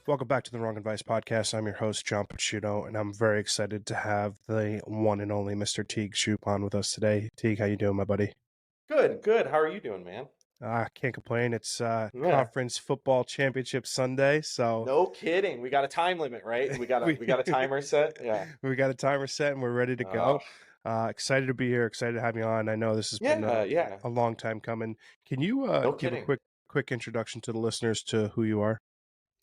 Welcome back to the Wrong Advice Podcast. I'm your host, John Picciuto, and I'm very excited to have the one and only Mr. Teague Shoup on with us today. Teague, how you doing, my buddy? Good, good. How are you doing, man? Can't complain. It's Yeah. conference football championship Sunday, so No kidding. We got a time limit, right? We got a we we got a timer set. Yeah. we got a timer set and we're ready to Uh, go. Excited to be here. Excited to have you on. I know this has been yeah, yeah. a long time coming. Can you No give a kidding. quick introduction to the listeners to who you are?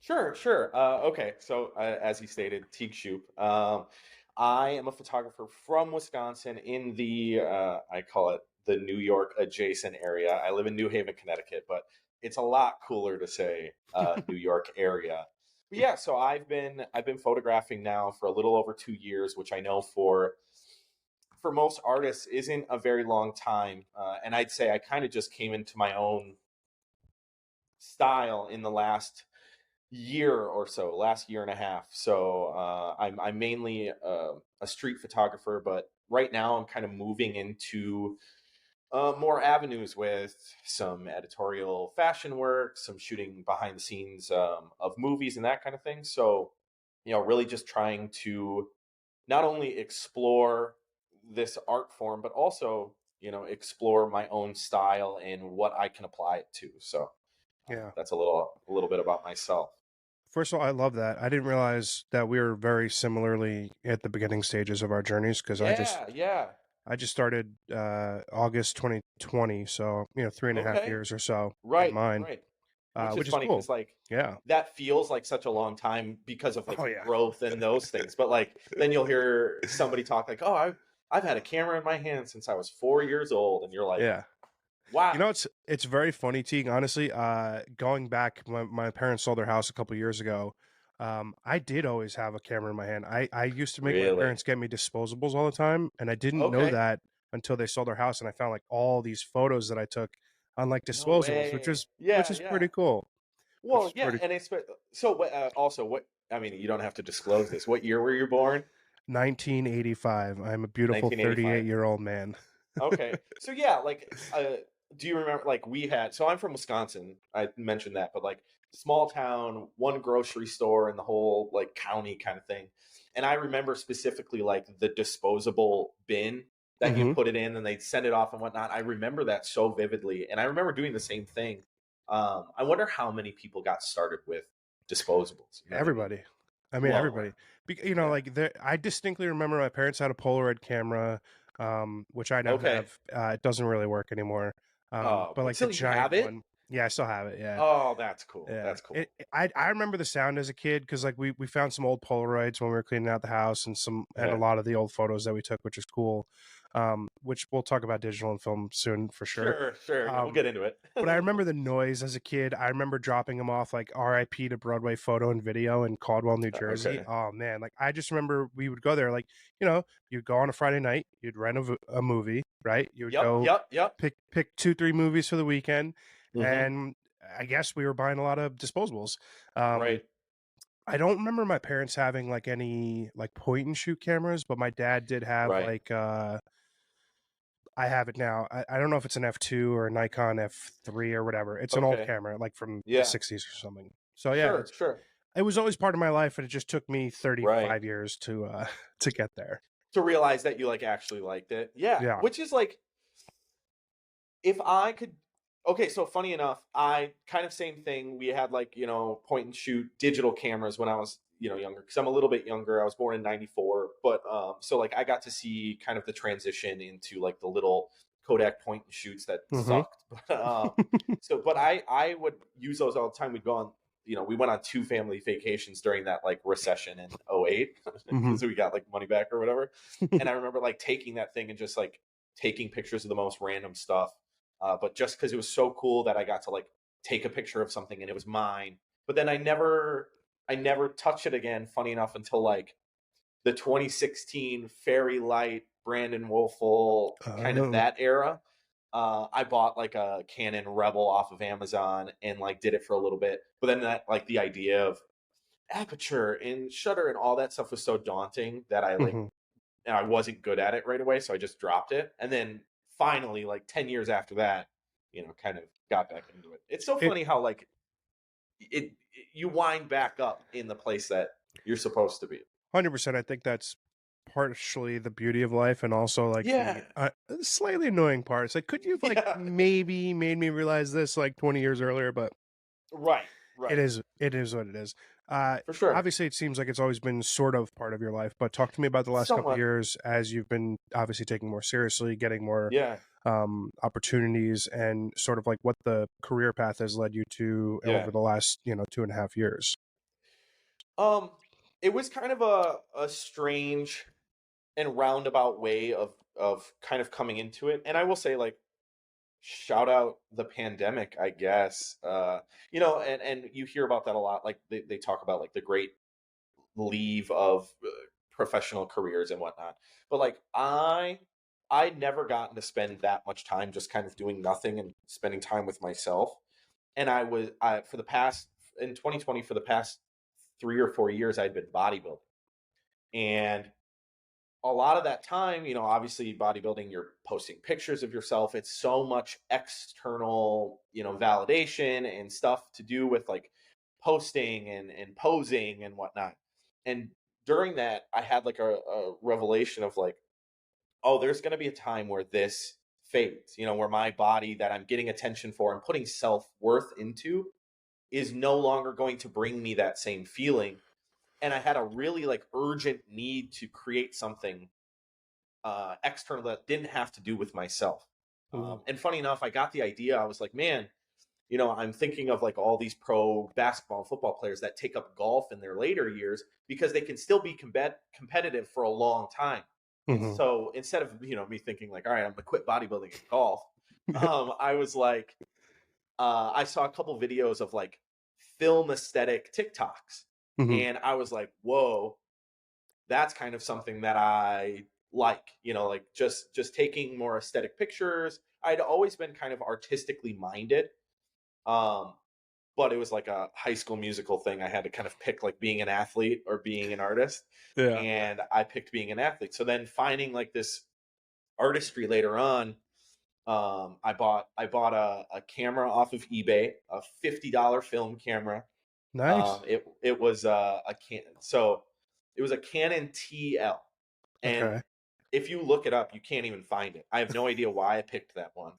Sure, sure. Okay. So, as you stated, Teague Shoup. I am a photographer from Wisconsin in the I call it the New York adjacent area. I live in New Haven, Connecticut, but it's a lot cooler to say New York area. But yeah, so I've been photographing now for a little over 2 years, which I know for most artists isn't a very long time. And I'd say I kind of just came into my own style in the last year or so, last year and a half. So I'm mainly a street photographer, but right now I'm kind of moving into more avenues with some editorial fashion work, some shooting behind the scenes of movies and that kind of thing. So, really just trying to not only explore this art form, but also, explore my own style and what I can apply it to. So Yeah. that's a little bit about myself. First of all, I love that. I didn't realize that we were very similarly at the beginning stages of our journeys because Yeah, yeah. I just started August 2020, so 3.5 Okay. years or so in Right, mine, right. Which is which is funny cool. because like Yeah. that feels like such a long time because of like Oh yeah. growth and those things. But like then you'll hear somebody talk like, "Oh, I've had a camera in my hand since I was 4 years old," and you're like, Yeah. "Wow, It's very funny, Teague. Honestly, going back, my parents sold their house a couple years ago. I did always have a camera in my hand. I used to make my really? parents get me disposables all the time, and I didn't know Okay, that until they sold their house, and I found like all these photos that I took on like no disposables, way." which Yeah, is yeah. pretty cool. Which Well, is yeah, pretty and it's so. Also, what I mean, you don't have to disclose this. What year were you born? 1985. I'm a beautiful 1985. 38-year-old man. Okay. So yeah, like do you remember like we had so I'm from Wisconsin. I mentioned that, but like small town, one grocery store in the whole like county kind of thing. And I remember specifically like the disposable bin that you Hmm. put it in and they'd send it off and whatnot. I remember that so vividly. And I remember doing the same thing. I wonder how many people got started with disposables. You know what I mean? Everybody. I mean, Well, everybody. yeah. Like I distinctly remember my parents had a Polaroid camera, which I now Okay. have. It doesn't really work anymore. Oh, But but like the still you have giant it? one, yeah, I still have it. Yeah, Oh, that's cool. yeah. That's cool. I remember the sound as a kid because like we found some old Polaroids when we were cleaning out the house and a Yeah. lot of the old photos that we took, which is cool. Which we'll talk about digital and film soon for sure. Sure, sure. Yeah, we'll Um, get into it. but I remember the noise as a kid. I remember dropping them off like RIP to Broadway Photo and Video in Caldwell, New Jersey. Okay. Oh man, like I just remember we would go there like, you'd go on a Friday night, you'd rent a movie, right? You would Yep, go yep, yep. pick 2 3 movies for the weekend, Hmm. and I guess we were buying a lot of disposables. Um Right, I don't remember my parents having like any like point and shoot cameras, but my dad did have right. like I have it now. I don't know if it's an F2 or a Nikon F3 or whatever. It's an old Okay. camera, like from the Yeah. 60s or something. So yeah, Sure, sure. it was always part of my life, and it just took me Right. 35 years to to get there. To realize that you like actually liked it. Yeah. Yeah. Which is like if I could okay, so funny enough, I kind of same thing. We had like, point and shoot digital cameras when I was, younger. Because I'm a little bit younger. I was born in 94. But so like I got to see kind of the transition into like the little Kodak point and shoots that Hmm. sucked. But I would use those all the time. We'd go on, we went on two family vacations during that like recession in '08 Hmm. because we got like money back or whatever. And I remember like taking that thing and just like taking pictures of the most random stuff. But just because it was so cool that I got to like take a picture of something and it was mine. But then I never touched it again. Funny enough, until like the 2016 Fairy Light, Brandon Wolfel, kind of Oh. that era. I bought like a Canon Rebel off of Amazon and like did it for a little bit. But then that like the idea of aperture and shutter and all that stuff was so daunting that Hmm. I wasn't good at it right away, so I just dropped it. And then finally, like 10 years after that, kind of got back into it. It's so It funny how like you wind back up in the place that you're supposed to be. 100%. I think that's partially the beauty of life, and also like the Yeah. slightly annoying parts. Like, could you have like Yeah. maybe made me realize this like 20 years earlier? But Right. it Right. is it is what it is. Uh, For sure. Obviously, it seems like it's always been sort of part of your life. But talk to me about the last couple of Somewhat. years as you've been obviously taking more seriously, getting more Yeah. opportunities, and sort of like what the career path has led you to Yeah. over the last 2.5 years. Um, it was kind of a strange and roundabout way of kind of coming into it. And I will say, like, shout out the pandemic, I guess. And you hear about that a lot. Like they talk about like the great leave of professional careers and whatnot. But like I never gotten to spend that much time just kind of doing nothing and spending time with myself. And I for the past in 2020 for the past 3 or 4 years I'd been bodybuilding. And a lot of that time, obviously bodybuilding, you're posting pictures of yourself. It's so much external, validation and stuff to do with like posting and posing and whatnot. And during that, I had like a revelation of like, oh, there's going to be a time where this fades, where my body that I'm getting attention for and putting self worth into is no longer going to bring me that same feeling. And I had a really like urgent need to create something external that didn't have to do with myself. Ooh. And funny enough, I got the idea. I was like, man, I'm thinking of like all these pro basketball and football players that take up golf in their later years because they can still be competitive for a long time. And Mhm. so instead of, me thinking like, all right, I'm going to quit bodybuilding and golf, I was like, I saw a couple videos of like film aesthetic TikToks. Mhm. And I was like, whoa, that's kind of something that I like just taking more aesthetic pictures. I'd always been kind of artistically minded. Um, but it was like a High School Musical thing. I had to kind of pick like being an athlete or being an artist. Yeah. And I picked being an athlete. So then finding like this artistry later on, I bought a camera off of eBay, a $50 film camera. Nice. It was it was a Canon TL, and Okay. if you look it up, you can't even find it. I have no idea why I picked that one.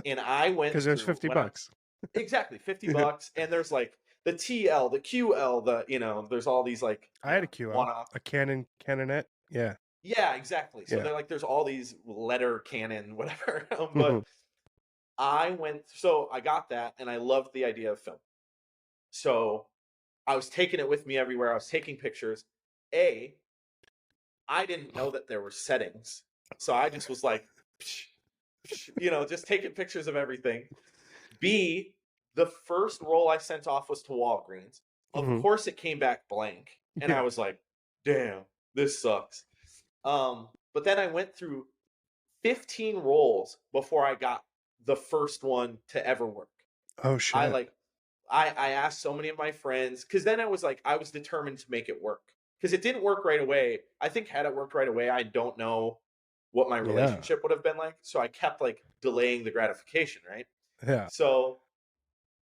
And I went Because there's through 50 when I bucks. exactly $50, and there's like the TL, the QL, there's all these like I had a QL, one off. a Canonette. Yeah. Yeah, exactly. So Yeah. they're like there's all these letter Canon whatever, Mhm. but I got that, and I loved the idea of film. So I was taking it with me everywhere. I was taking pictures. A, I didn't know that there were settings. So I just was like, psh, psh, just taking pictures of everything. B, the first roll I sent off was to Walgreens. Of Mhm. course, it came back blank. And I Yeah. was like, damn, this sucks. But then I went through 15 rolls before I got the first one to ever work. Oh I shit. like I asked so many of my friends because then I was determined to make it work because it didn't work right away. I think had it worked right away, I don't know what my Yeah. relationship would have been like. So I kept like delaying the gratification, right? Yeah. So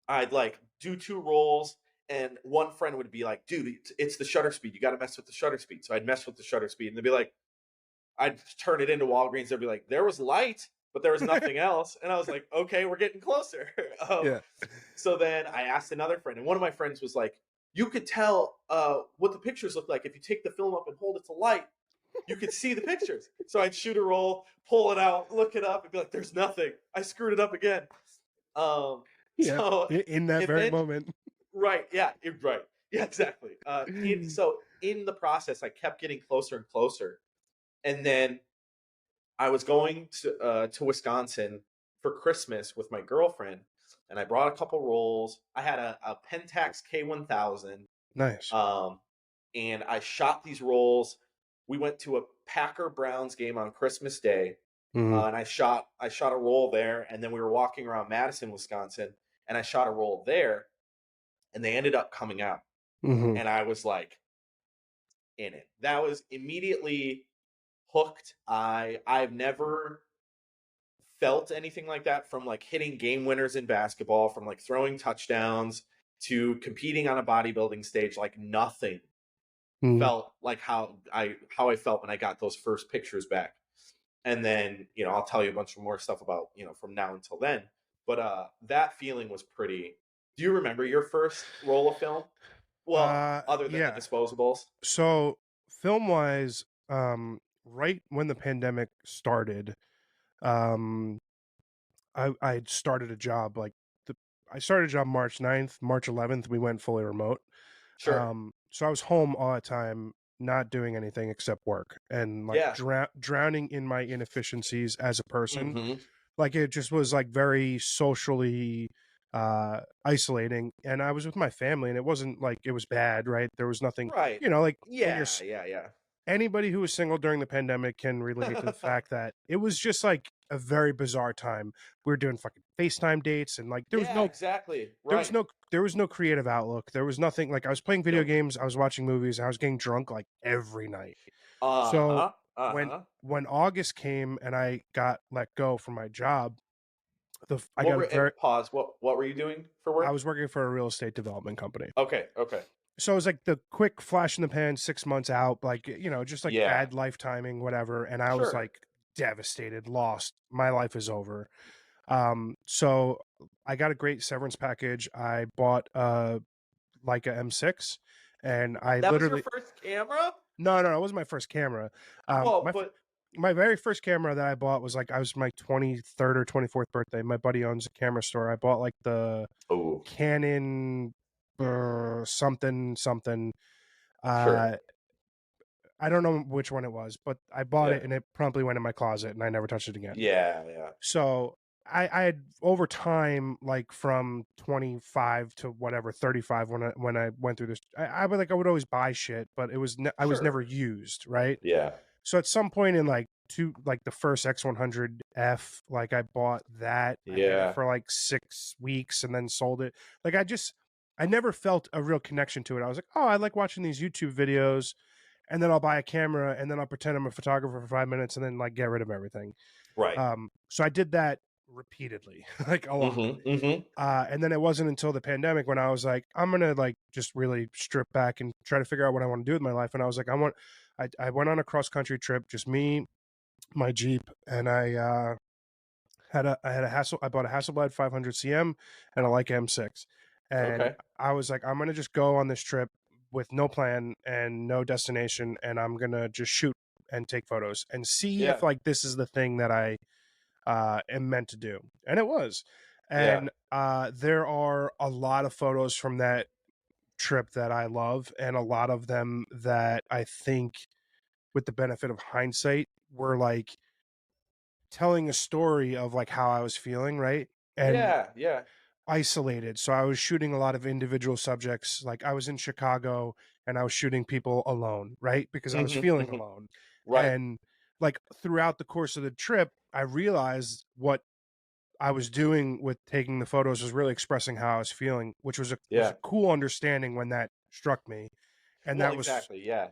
I'd like do two rolls, and one friend would be like, "Dude, it's the shutter speed. You got to mess with the shutter speed." So I'd mess with the shutter speed, and they'd be like, I'd turn it into Walgreens. They'd be like, "There was light, but there was nothing else," and I was like, "Okay, we're getting closer." Yeah. So then I asked another friend, and one of my friends was like, "You could tell what the pictures look like if you take the film up and hold it to light. You could see the pictures." So I'd shoot a roll, pull it out, look it up, and be like, "There's nothing. I screwed it up again." Um, Yeah. so In that very event moment. right, yeah, right, yeah, exactly. So in the process, I kept getting closer and closer, and then I was going to Wisconsin for Christmas with my girlfriend, and I brought a couple rolls. I had a Pentax K1000, Nice. um, and I shot these rolls. We went to a Packer Browns game on Christmas Day, Mhm. and I shot a roll there, and then we were walking around Madison, Wisconsin, and I shot a roll there, and they ended up coming out, Mhm. and I was like in it. That was immediately hooked. I've never felt anything like that from like hitting game winners in basketball, from like throwing touchdowns. to competing on a bodybuilding stage, like nothing Mm. felt like how I felt when I got those first pictures back. And then, I'll tell you a bunch of more stuff about, from now until then. But that feeling was pretty. Do you remember your first roll of film? Well, other than the Yeah. disposables. So film wise, right when the pandemic started, um, I had started a job like the I started a job March 9th, March 11th, we went fully remote. Sure. So I was home all the time, not doing anything except work and like Yeah. drowning in my inefficiencies as a person. Mm-hmm. Like it just was like very socially isolating, and I was with my family, and it wasn't like it was bad, right? There was nothing, Right. like when Yeah. Yeah. anybody who was single during the pandemic can relate to the Yeah. fact that it was just like a very bizarre time. We were doing fucking FaceTime dates, and like Yeah. Exactly. Right. there was no creative outlook. There was nothing. Like I was playing video Nope. games, I was watching movies, I was getting drunk like every night. Uh So huh. Uh when huh. August came and I got let go from my job, I What got a were and very pause? What were you doing for I work? was working for a real estate development company. Okay. Okay. So it was like the quick flash in the pan, 6 months out, like, just like Yeah. bad life timing, whatever. And I was Sure. like devastated, lost. My life is over. So I got a great severance package. I bought like a M6, and I That was your literally first camera? no, it wasn't my first camera. Well, but My very first camera that I bought was like I was my 23rd or 24th birthday. My buddy owns a camera store. I bought like the oh, Canon something something. sure. Uh, I don't know which one it was, but I bought Yeah. it and it promptly went in my closet and I never touched it again. Yeah. Yeah. So I had over time, like from 25 to whatever 35, when I went through this, I would I would always buy shit, but I was Sure. never used, right? Yeah. So at some point in like the first X100F, like I bought that. I had it Yeah. for like 6 weeks and then sold it. Like I never felt a real connection to it. I was like, oh, I like watching these YouTube videos, and then I'll buy a camera and then I'll pretend I'm a photographer for 5 minutes and then like get rid of everything. Right. So I did that repeatedly, like a lot. Mm-hmm. Mm-hmm. And then it wasn't until the pandemic when I was like, I'm gonna like just really strip back and try to figure out what I want to do with my life. And I was like, I went on a cross country trip, just me, my Jeep, and I had a I bought a Hasselblad 500 CM and a Leica M6, and Okay. I was like, I'm gonna just go on this trip with no plan and no destination, and I'm gonna just shoot and take photos and see Yeah. if like this is the thing that I am meant to do, and it was. Yeah. And there are a lot of photos from that trip that I love, and a lot of them that I think, with the benefit of hindsight, were like telling a story of like how I was feeling, right? And Yeah. Yeah. isolated. So I was shooting a lot of individual subjects. Like I was in Chicago and I was shooting people alone, right? Because I was Mm-hmm. feeling Mm-hmm. alone. Right. And like throughout the course of the trip, I realized what I was doing with taking the photos was really expressing how I was feeling, which was Yeah. a cool understanding when that struck me. And Well, that was exactly. Yeah.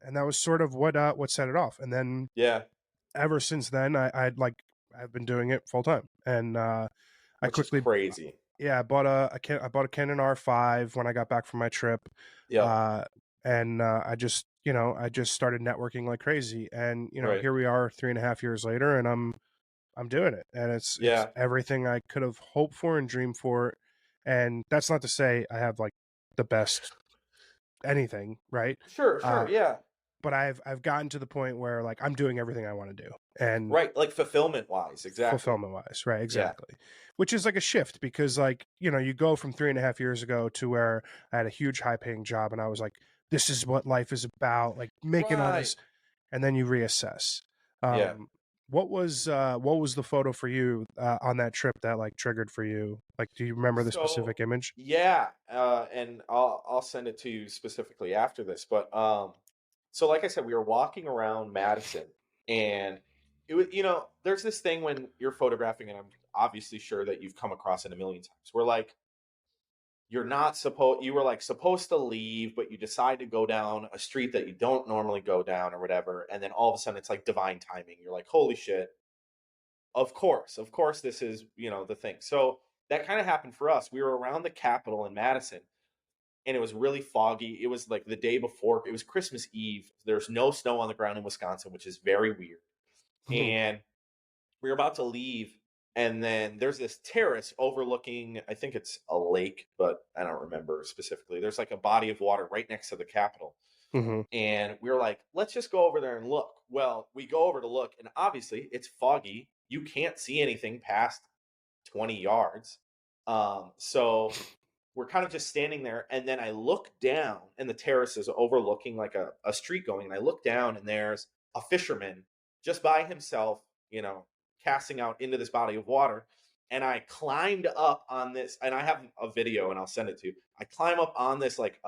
and that was sort of what set it off. And then Yeah. ever since then, I've been doing it full time. And I Which is quickly, crazy. yeah, I bought a Canon R5 when I got back from my trip, Yep. uh, and I just started networking like crazy, and Right. here we are 3.5 years later, and I'm doing it, and it's Yeah. everything I could have hoped for and dreamed for, and that's not to say I have like the best anything, right? Sure. Uh, Sure. Yeah. but I've gotten to the point where like I'm doing everything I want to do, and Right. Like fulfillment wise. Exactly. fulfillment wise, right? Yeah. Exactly. Which is like a shift because like you go from 3.5 years ago to where I had a huge high paying job and I was like, this is what life is about, like making all Right. this, and then you reassess. Yeah. um what was the photo for you on that trip that like triggered for you? Like, do you remember the So specific image? yeah, and I'll send it to you specifically after this. But so like I said, we were walking around Madison, and it was there's this thing when you're photographing, and I'm obviously sure that you've come across it a million times. Where like you were like supposed to leave, but you decide to go down a street that you don't normally go down or whatever, and then all of a sudden it's like divine timing. You're like, holy shit, of course, this is the thing. So that kind of happened for us. We were around the Capitol in Madison, and it was really foggy. It was like the day before. It was Christmas Eve. There's no snow on the ground in Wisconsin, which is very weird. Mhm. And we were about to leave, and then there's this terrace overlooking, I think it's a lake, but I don't remember specifically. There's like a body of water right next to the Capitol. Mhm. And we were like, let's just go over there and look. Well, we go over to look, and obviously it's foggy. You can't see anything past 20 yards. So we're kind of just standing there. And then I look down, and the terrace is overlooking like a street going. And I look down, and there's a fisherman just by himself, casting out into this body of water. And I climbed up on this, and I have a video, and I'll send it to you. I climb up on this like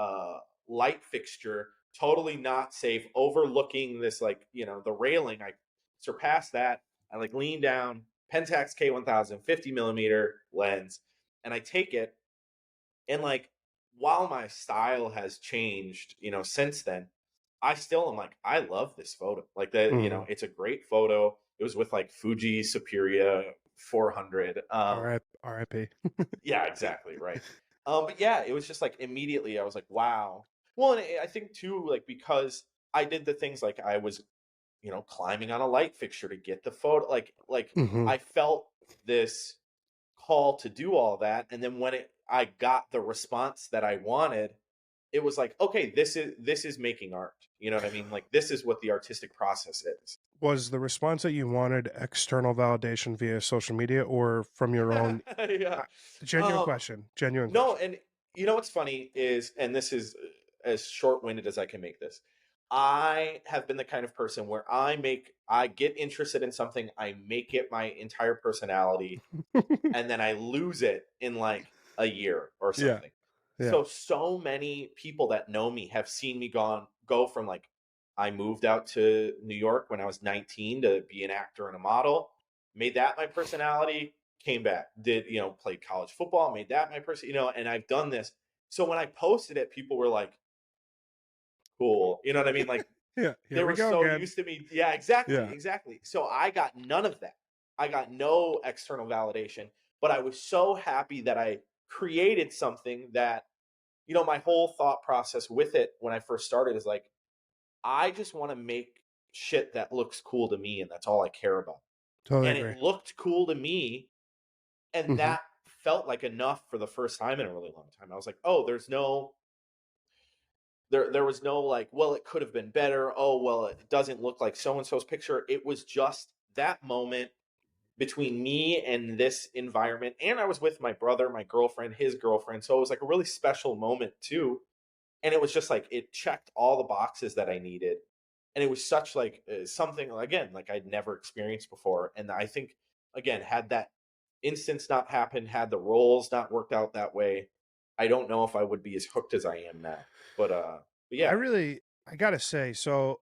light fixture, totally not safe, overlooking this like the railing. I surpass that. I like lean down, Pentax K1000 50mm lens, and I take it, and like while my style has changed, since then, I still am like, I love this photo. Like that, Mhm. it's a great photo. It was with like Fuji Superia 400. R.I.P. Yeah, exactly, right. But yeah, it was just like immediately I was like, wow. Well, and I think too, like because I did the things like I was, climbing on a light fixture to get the photo. Like Mhm. I felt this call to do all that, and then when I got the response that I wanted, it was like, okay, this is making art. You know what I mean? Like this is what the artistic process is. Was the response that you wanted external validation via social media or from your own? Yeah. uh, Genuine Um, question. Genuine no, question. and what's funny is, and this is as short-winded as I can make this. I have been the kind of person where I get interested in something, I make it my entire personality, and then I lose it in like a year or Yeah. something. Yeah. So many people that know me have seen me go from like I moved out to New York when I was 19 to be an actor and a model, made that my personality, came back, did, played college football, made that my person, and I've done this. So when I posted it, people were like, cool. You know what I mean? Like Yeah. they Here we were go so again. used to me. Yeah, exactly, Yeah. exactly. So I got none of that. I got no external validation, but I was so happy that I created something that, my whole thought process with it when I first started is like, I just want to make shit that looks cool to me, and that's all I care about. Totally And it agree. looked cool to me, and Mhm. that felt like enough for the first time in a really long time. I was like, oh, there was no like, well, it could have been better. Oh, well, it doesn't look like so and so's picture. It was just that moment between me and this environment. And I was with my brother, my girlfriend, his girlfriend. So it was like a really special moment too. And it was just like it checked all the boxes that I needed. And it was such like something again like I'd never experienced before. And I think again, had that instance not happened, had the roles not worked out that way, I don't know if I would be as hooked as I am now. But I yeah. really, I gotta say, so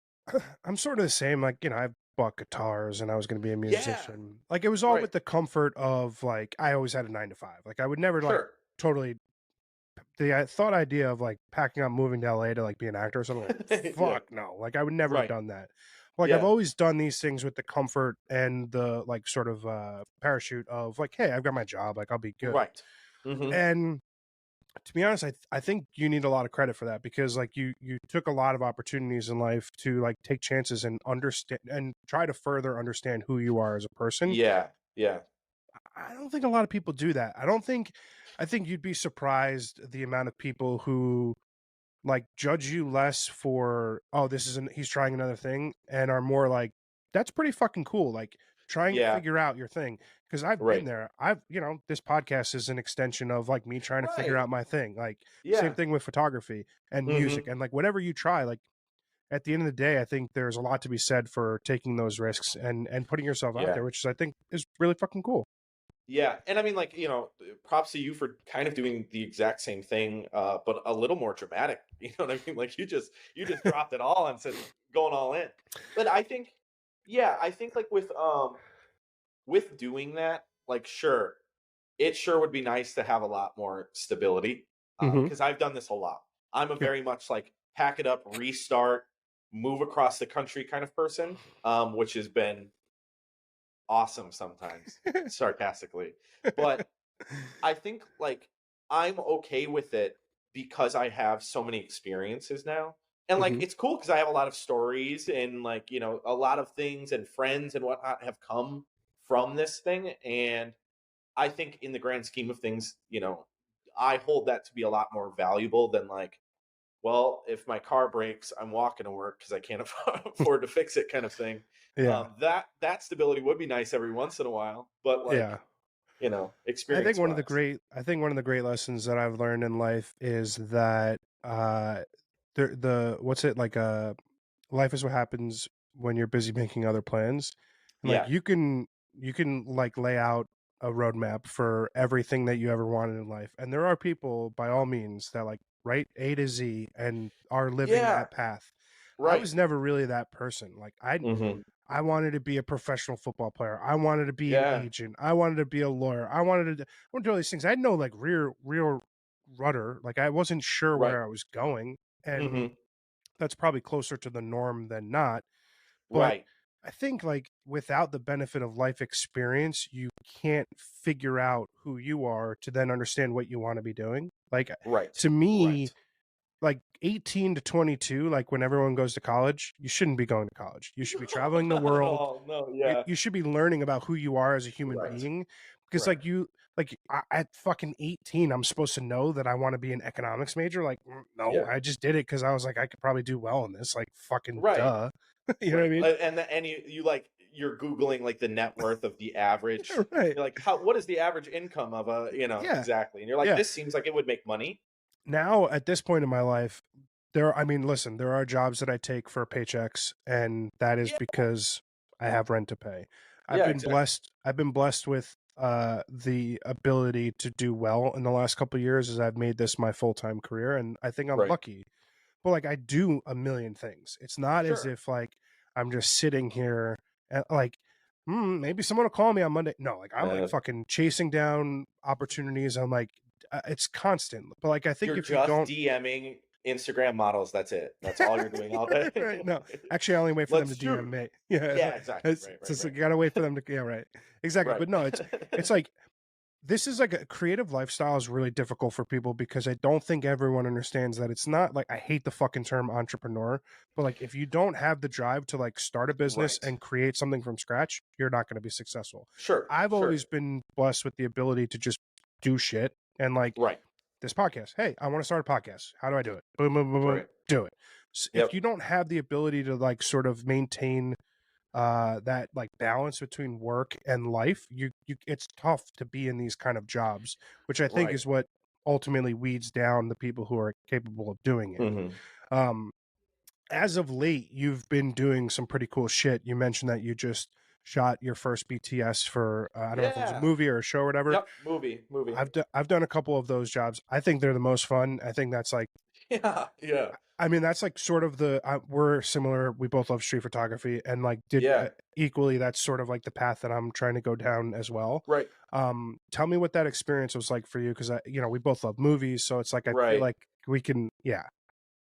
I'm sort of the same. Like, I bought guitars and I was going to be a Yeah. musician. Like, it was all Right. with the comfort of like, I always had a 9 to 5. Like, I would never like Sure. totally the thought idea of like packing up, moving to LA to like be an actor or something. Like, Yeah. fuck no. Like, I would never have Right. done that. Like, I've Yeah. always done these things with the comfort and the like sort of parachute of like, hey, I've got my job. Like, I'll be good. Right. Mhm. And to be honest, I think you need a lot of credit for that because like you took a lot of opportunities in life to like take chances and understand and try to further understand who you are as a person. Yeah. Yeah. I don't think a lot of people do that. I think you'd be surprised the amount of people who like judge you less for, oh, this isn't, he's trying another thing, and are more like, that's pretty fucking cool, like trying to Yeah. figure out your thing. Because I've been Right. there. This podcast is an extension of like me trying to figure Right. out my thing. Like same Yeah. thing with photography and music, Mhm. and like whatever you try, like at the end of the day, I think there's a lot to be said for taking those risks and putting yourself out Yeah. there, which is, I think, is really fucking cool. Yeah, and I mean, like, props to you for kind of doing the exact same thing, but a little more dramatic. You know what I mean? Like, you just dropped it all and said going all in. But I think, yeah, I think like with doing that, like, sure, it sure would be nice to have a lot more stability, Hmm. because I've done this a lot. I'm a Yeah. very much like pack it up, restart, move across the country kind of person, which has been awesome sometimes, sarcastically. But I think like I'm okay with it because I have so many experiences now. And like Hmm. it's cool because I have a lot of stories and like, you know, a lot of things and friends and whatnot have come from this thing. And I think in the grand scheme of things, you know, I hold that to be a lot more valuable than like, well, if my car breaks, I'm walking to work because I can't afford to fix it, kind of thing. Yeah, That stability would be nice every once in a while, but like, yeah. you know, I think experience one of the wise, great I think one of the great lessons that I've learned in life is that the what's it like life is what happens when you're busy making other plans. And like yeah, you can like lay out a roadmap for everything that you ever wanted in life. And there are people by all means that like write A to Z and are living yeah, that path. I right, was never really that person. Like hmm, I wanted to be a professional football player. I wanted to be an yeah, agent. I wanted to be a lawyer. I wanted to do all these things. I had no like real rudder. Like I wasn't sure right, where I was going. And hmm, that's probably closer to the norm than not. But right, I think like without the benefit of life experience, you can't figure out who you are to then understand what you want to be doing. Like right, to me, right. like 18 to 22, like when everyone goes to college, you shouldn't be going to college. You should be No, traveling the not at world. all. No, you, yeah, you should be learning about who you are as a human right, being because right, at fucking 18 I'm supposed to know that I want to be an economics major. Like no, yeah, I just did it because I was like I could probably do well in this, like fucking right, duh. You know what I right. mean? And you like you're googling like the net worth of the average. Right. You're like, how what is the average income of a, you know, Yeah. exactly? And you're like, Yeah. this seems like it would make money. Now at this point in my life, I mean, listen, there are jobs that I take for paychecks, and that is Yeah, because I have rent to pay. yeah, exactly. I've been blessed with the ability to do well in the last couple of years as I've made this my full-time career, and I think I'm Right, lucky. But like I do a million things. It's not as sure. if like I'm just sitting here and like maybe someone will call me on Monday. No, like I'm like Uh, fucking chasing down opportunities. I'm like it's constant. But like I think you're if you just don't DMing Instagram models. That's it. That's all you're doing all day. right, no, actually I only wait for them to Let's DM shoot. me. Yeah, Yeah, exactly. Right, it's right, just right, like, you gotta wait for them to, yeah, right, exactly. right. But no, it's like this is like a creative lifestyle is really difficult for people because I don't think everyone understands that it's not like I hate the fucking term entrepreneur, but like if you don't have the drive to like start a business Right. and create something from scratch, you're not going to be successful. Sure, I've sure. always been blessed with the ability to just do shit and like Right, this podcast. Hey, I want to start a podcast. How do I do it? Boom, boom, boom, boom. right. Do it. If Yep. you don't have the ability to like sort of maintain that like balance between work and life, you it's tough to be in these kind of jobs, which I think Right. is what ultimately weeds down the people who are capable of doing it. Hmm. um as of late you've been doing some pretty cool shit. You mentioned that you just shot your first BTS for I don't know if it was a Yeah. movie or a show or whatever. Yep. Movie. I've done a couple of those jobs. I think they're the most fun. I think that's like Yeah. Yeah. I mean, that's like sort of the we're similar. We both love street photography, and like did Yeah. equally. That's sort of like the path that I'm trying to go down as well. Right. Tell me what that experience was like for you, because we both love movies, so it's like I feel Right. like we can, yeah.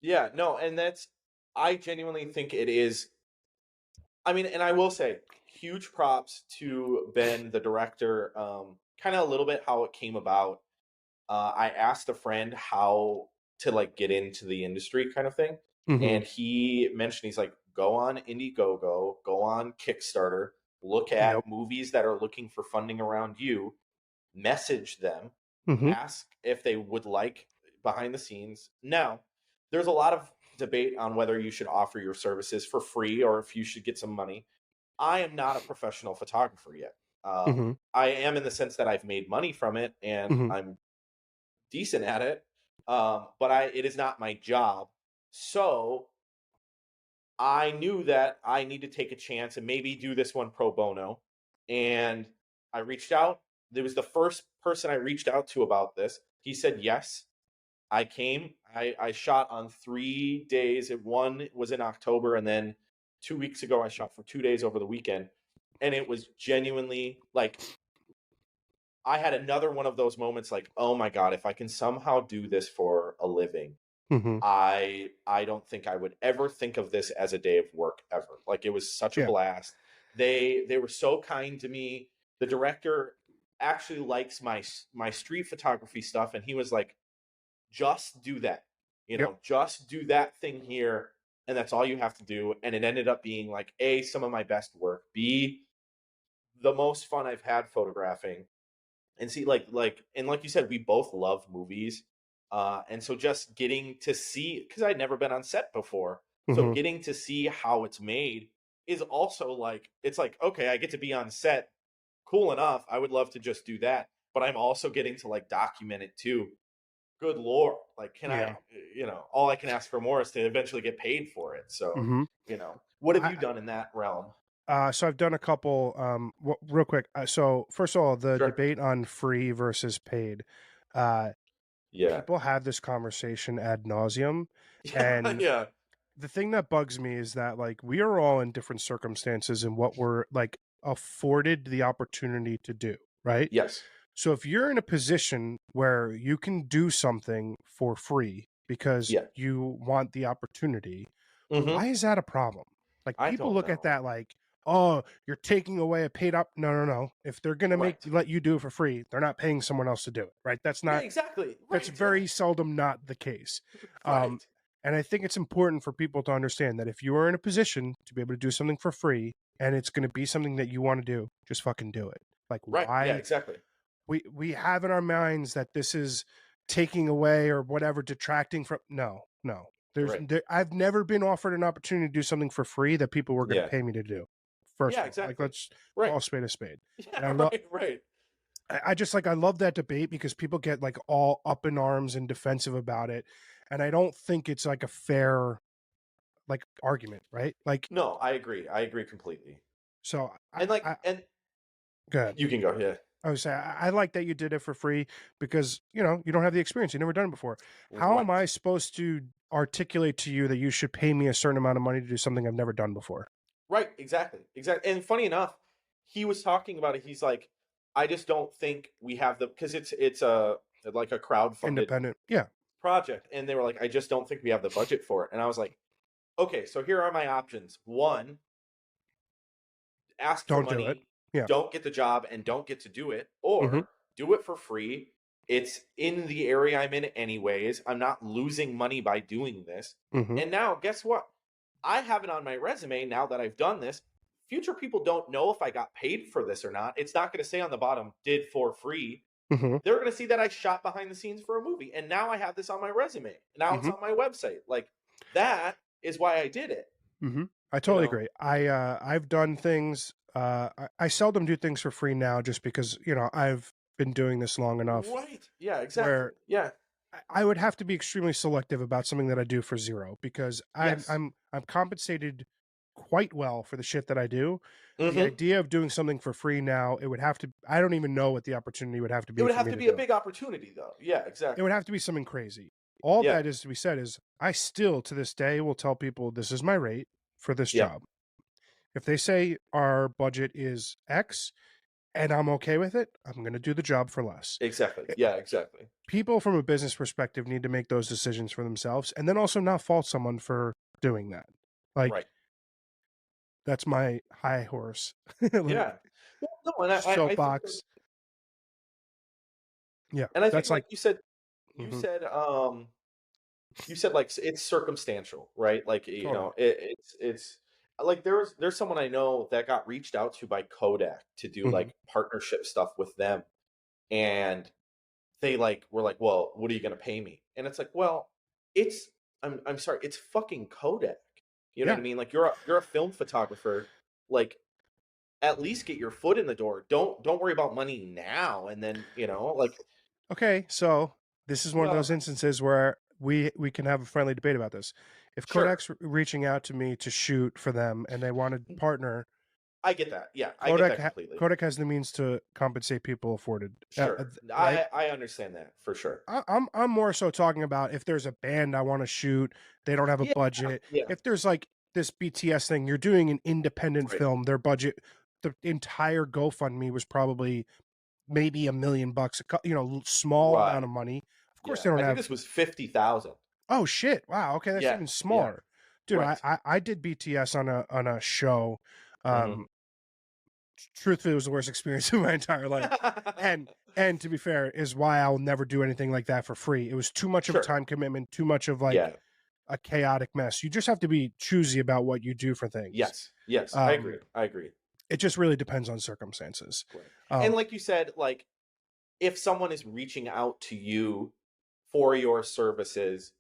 Yeah. No, and that's I genuinely think it is. I mean, and I will say, huge props to Ben, the director. Kind of a little bit how it came about. I asked a friend how to like get into the industry, kind of thing, Mm-hmm. and he mentioned he's like, go on Indiegogo, go on Kickstarter, look Yep. at movies that are looking for funding around you, message them, Mm-hmm. ask if they would like behind the scenes. Now, there's a lot of debate on whether you should offer your services for free or if you should get some money. I am not a professional photographer yet. Mm-hmm. I am in the sense that I've made money from it and Mm-hmm. I'm decent at it, but it is not my job. So I knew that I need to take a chance and maybe do this one pro bono. And I reached out. There was the first person I reached out to about this. He said yes. I came. I shot on 3 days. One was in October, and then 2 weeks ago I shot for 2 days over the weekend. And it was genuinely like I had another one of those moments like, oh my God, if I can somehow do this for a living, Mm-hmm. I don't think I would ever think of this as a day of work ever. Like it was such a Yeah. blast. They were so kind to me. The director, actually likes my street photography stuff, and he was like, just do that. Yep. Just do that thing here, and that's all you have to do. And it ended up being like A, some of my best work, B, the most fun I've had photographing. And see, like you said, we both love movies. And so just getting to see, because I'd never been on set before. So Hmm. getting to see how it's made is also like, it's like, okay, I get to be on set. Cool enough. I would love to just do that. But I'm also getting to like document it too. Good Lord. Like, can I, Yeah. all I can ask for more is to eventually get paid for it. So, Hmm. what have you I done in that realm? so I've done a couple. Real quick. So first of all, the Sure. debate on free versus paid. Uh, Yeah. People have this conversation ad nauseum, Yeah. and Yeah. the thing that bugs me is that like we are all in different circumstances and what we're like afforded the opportunity to do, right? Yes. So if you're in a position where you can do something for free because Yeah. you want the opportunity, Hmm. why is that a problem? Like I people don't look at know. that like, oh, you're taking away a paid up. No, no, no. If they're gonna Right. let you do it for free, they're not paying someone else to do it, right? Yeah, exactly. That's Right. Yeah. very seldom not the case. Um, Right. and I think it's important for people to understand that if you are in a position to be able to do something for free and it's going to be something that you want to do, just fucking do it. Like Right. Yeah, why exactly. we have in our minds that this is taking away or whatever detracting from no. Right. I've never been offered an opportunity to do something for free that people were going to Yeah. pay me to do. First Yeah, of all, like exactly. let's Right. call a spade a spade. And Yeah, right, right. I just like I love that debate because people get like all up in arms and defensive about it, and I don't think it's like a fair like argument, right? Like No, I agree. I agree completely. so And like I and good. you can go, yeah. I would say I like that you did it for free because you don't have the experience, you never done it before. How am Right. I supposed to articulate to you that you should pay me a certain amount of money to do something I've never done before? Right, exactly. Exactly. And funny enough, he was talking about it. He's like, I just don't think we have the because it's a like a crowd-funded Independent, yeah. project. And they were like, I just don't think we have the budget for it. And I was like, okay, so here are my options. One, ask for Don't do it. money, Yeah. don't get the job, and don't get to do it, Mm-hmm. or do it for free. It's in the area I'm in anyways. I'm not losing money by doing this. Mm-hmm. And now, guess what? I have it on my resume now that I've done this. Future people don't know if I got paid for this or not. It's not going to say on the bottom, did for free. Mm-hmm. They're going to see that I shot behind the scenes for a movie. And now I have this on my resume. Now it's Mm-hmm. on my website. Like, that is why I did it, Mm-hmm. I you totally know? agree. I've done things. I seldom do things for free now, just because I've been doing this long enough Right. Yeah, exactly. where Yeah. I would have to be extremely selective about something that I do for zero because Yes. I'm compensated quite well for the shit that I do. The Hmm. idea of doing something for free now, it would have to. I don't even know what the opportunity would have to It be would for have me to to be a do it. big opportunity, though. Yeah, It would exactly. have to be something crazy. All Yeah. that is to be said is I still to this day will tell people this is my rate for this Yeah. job. If they say our budget is X and I'm okay with it, I'm going to do the job for less. Exactly. Yeah, exactly. People from a business perspective need to make those decisions for themselves and then also not fault someone for doing that. Like Right. that's my high horse, like Yeah. Well, no, and I think soapbox. Yeah, and I think that's like like you said, you mhm, said um you said like it's circumstantial, right? Like totally. it's like there's someone I know that got reached out to by Kodak to do Hmm. like partnership stuff with them, and they like were like, well, what are you going to pay me? And it's like, well, it's I'm sorry, it's fucking Kodak. You know what Yeah. I mean? Like you're a film photographer. Like at least get your foot in the door. Don't worry about money now. And then like Okay, so this is one of those well, instances where we can have a friendly debate about this. If sure, Kodak's reaching out to me to shoot for them and they want to partner, I get that. Yeah, I get that completely. Kodak has the means to compensate people afforded, Sure, right? I understand that for sure. I'm more so talking about if there's a band I want to shoot, they don't have a Yeah, budget. yeah, If there's like this BTS thing, you're doing an independent right. film, their budget, the entire GoFundMe was probably maybe $1 million, small amount Right. of money. Of course, Yeah, they don't I think have. this was 50,000. Oh shit! Wow. Okay, that's Yeah, even yeah, smaller, dude. right. I did BTS on a show. Hmm. Um, truthfully, it was the worst experience of my entire life. And to be fair, is why I'll never do anything like that for free. It was too much of a Sure. time commitment, too much of like Yeah. a chaotic mess. You just have to be choosy about what you do for things. Yes. Yes. I Um, agree. I agree. it just really depends on circumstances. Right. And Um, like you said, like if someone is reaching out to you for your services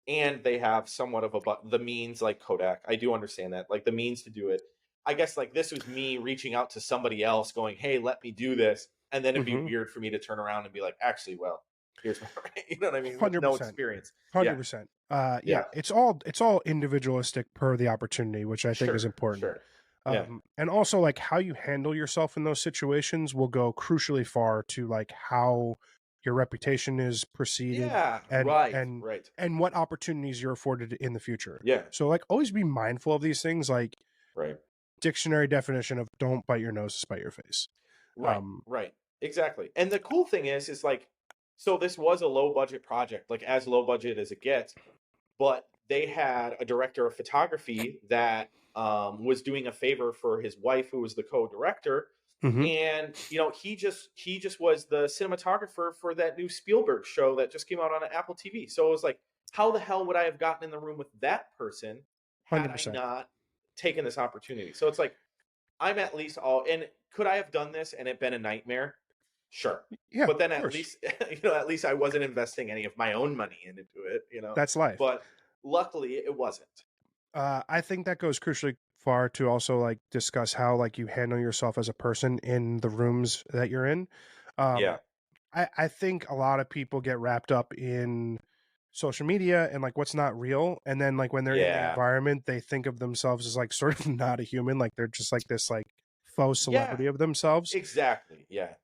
and they have somewhat of the means, like Kodak, I do understand that, like the means to do it. I guess like this was me reaching out to somebody else going, hey, let me do this. And then it'd be mhm. weird for me to turn around and be like, actually, well, here's my, you know what I mean? With no 100%. experience. Yeah. 100%. Yeah, Yeah. it's all individualistic per the opportunity, which I think is Sure. important. Sure. Yeah. And also like how you handle yourself in those situations will go crucially far to like how your reputation is preceded Yeah. and Right. and Right. and what opportunities you're afforded in the future. Yeah. So like always be mindful of these things, like Right. dictionary definition of don't bite your nose to spite your face. Right, Um, right. Exactly. And the cool thing is like, so this was a low budget project, like as low budget as it gets, but they had a director of photography that was doing a favor for his wife, who was the co-director. mhm, And he just was the cinematographer for that new Spielberg show that just came out on Apple TV. So it was like, how the hell would I have gotten in the room with that person had I 100%. not taken this opportunity? So it's like I'm at least all and could I have done this and it been a nightmare? Sure. Yeah, But of then at course. least at least I wasn't investing any of my own money into it. That's life. But luckily it wasn't. I think that goes crucially far to also like discuss how like you handle yourself as a person in the rooms that you're in. Yeah. Um, I think a lot of people get wrapped up in social media and like what's not real, and then like when they're in the Yeah. environment, they think of themselves as like sort of not a human, like they're just like this like faux Yeah. celebrity of themselves. Exactly. Yeah.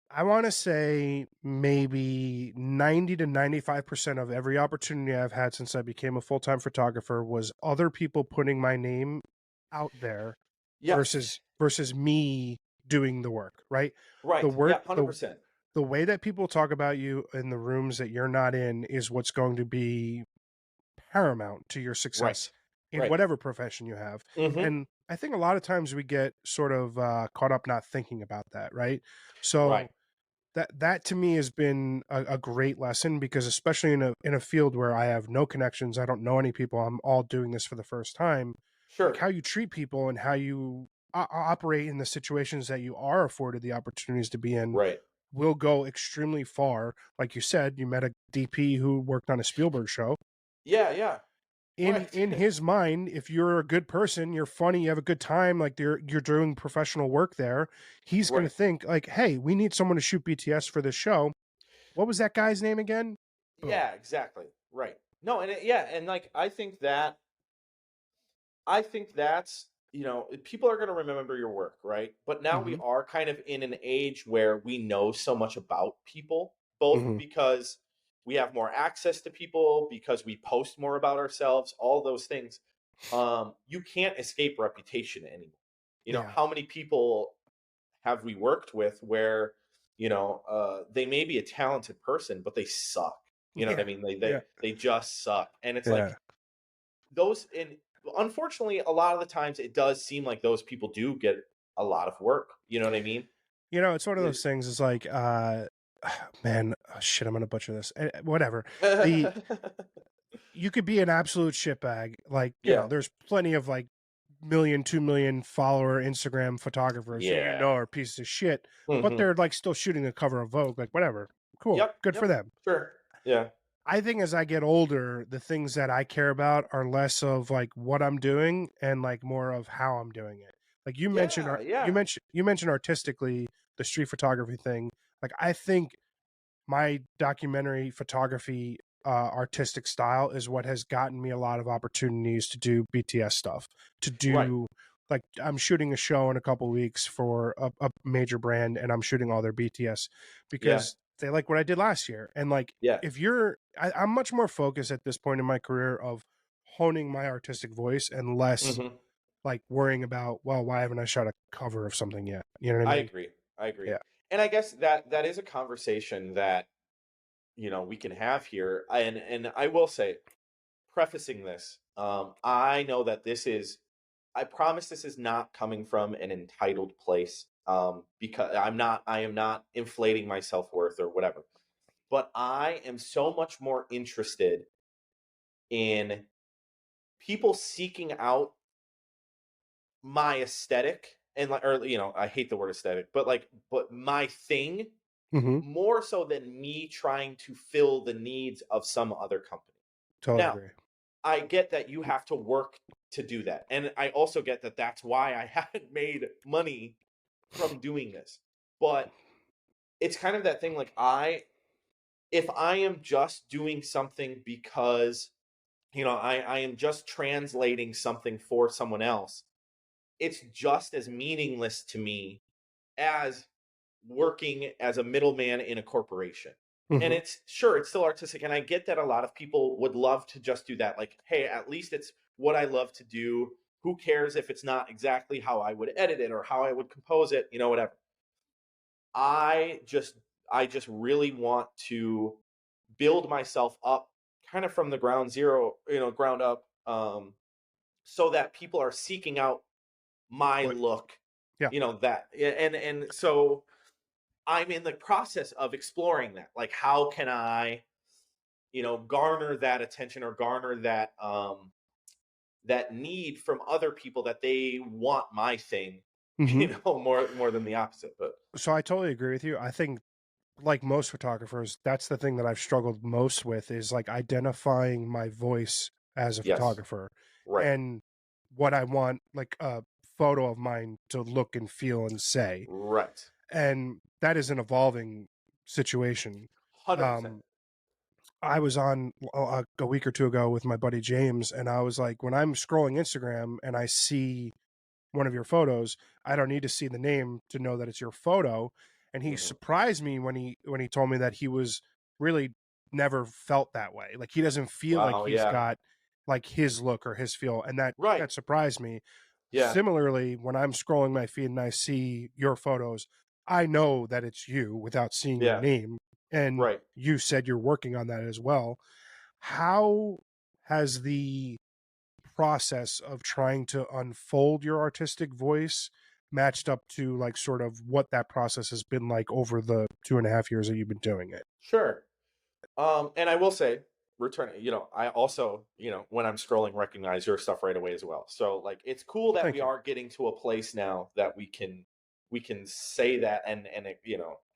I want to say maybe 90 to 95% of every opportunity I've had since I became a full-time photographer was other people putting my name out there Yes. versus me doing the work, right? The Right. Yeah, work the 100%. the way that people talk about you in the rooms that you're not in is what's going to be paramount to your success Right. in Right. whatever profession you have. Mhm. And I think a lot of times we get sort of caught up not thinking about that, right? So Right. that to me has been a great lesson, because especially in a field where I have no connections, I don't know any people, I'm all doing this for the first time. Like Sure. how you treat people and how you operate in the situations that you are afforded the opportunities to be in Right. will go extremely far. Like you said, you met a DP who worked on a Spielberg show. Yeah, yeah. Right. In his mind, if you're a good person, you're funny, you have a good time, like you're doing professional work there, he's going to Right. think like, hey, we need someone to shoot BTS for this show. What was that guy's name again? Boom. Yeah, exactly. Right. No, and yeah, and like I think that's, people are going to remember your work, right? But now we Hmm. are kind of in an age where we know so much about people, both Hmm. because we have more access to people, because we post more about ourselves, all those things. You can't escape reputation anymore. Yeah. How many people have we worked with where, they may be a talented person, but they suck. You know what I Yeah. mean? They they Yeah. they just suck. And it's Yeah. like those and unfortunately a lot of the times it does seem like those people do get a lot of work, you know what I mean? It's one of those things. It's like, man, oh, shit, I'm gonna butcher this. Whatever. The You could be an absolute shitbag. Like, Yeah. there's plenty of like million, 2 million follower Instagram photographers who Yeah. are pieces of shit, but Mhm. they're like still shooting a cover of Vogue. Like, whatever. Cool. Yep, Good for yep. them. Sure. Yeah. I think as I get older, the things that I care about are less of like what I'm doing and like more of how I'm doing it. Like Yeah, yeah. you mentioned artistically the street photography thing. Like I think my documentary photography artistic style is what has gotten me a lot of opportunities to do BTS stuff. To Right. do like I'm shooting a show in a couple weeks for a major brand, and I'm shooting all their BTS Yeah. because they like what I did last year. And like Yeah. if I'm much more focused at this point in my career of honing my artistic voice and less Mhm. like worrying about, well, why haven't I shot a cover of something yet? You know what I I mean? agree. I agree. Yeah. And I guess that is a conversation that, we can have here. And I will say, prefacing this, I know that this is I promise this is not coming from an entitled place, because I am not inflating my self-worth or whatever. But I am so much more interested in people seeking out my aesthetic and like, or I hate the word aesthetic, but my thing Hmm. more so than me trying to fill the needs of some other company. Totally Now, agree. I get that you have to work to do that. And I also get that that's why I haven't made money from doing this. But it's kind of that thing like if I am just doing something because, I am just translating something for someone else, it's just as meaningless to me as working as a middleman in a corporation. And Hmm. it's sure it's still artistic. And I get that a lot of people would love to just do that. Like, hey, at least it's what I love to do. Who cares if it's not exactly how I would edit it or how I would compose it, whatever. I just I just really want to build myself up kind of from the ground up, so that people are seeking out my What? look, Yeah. that and so I'm in the process of exploring that. Like, how can I, garner that attention or garner that need from other people that they want my thing, Hmm. more than the opposite. But So I totally agree with you. I think, like most photographers, that's the thing that I've struggled most with is like identifying my voice as a yes, photographer right, and what I want like a photo of mine to look and feel and say. right, And that is an evolving situation. 100%. Um, I was on a week or two ago with my buddy James, and I was like, when I'm scrolling Instagram and I see one of your photos, I don't need to see the name to know that it's your photo. And he Hmm. surprised me when he told me that he was really never felt that way. Like he doesn't feel like Wow, he's yeah, got like his look or his feel, and right, that surprised me. yeah, Similarly, when I'm scrolling my feed and I see your photos, I know that it's you without seeing your yeah, name. And right. you said you're working on that as well. How has the process of trying to unfold your artistic voice matched up to like sort of what that process has been like over the 2.5 years that you've been doing it? Sure. And I will say, I also, when I'm scrolling, recognize your stuff right away as well. So like, it's cool Well, that thank we you. are getting to a place now that we can say that and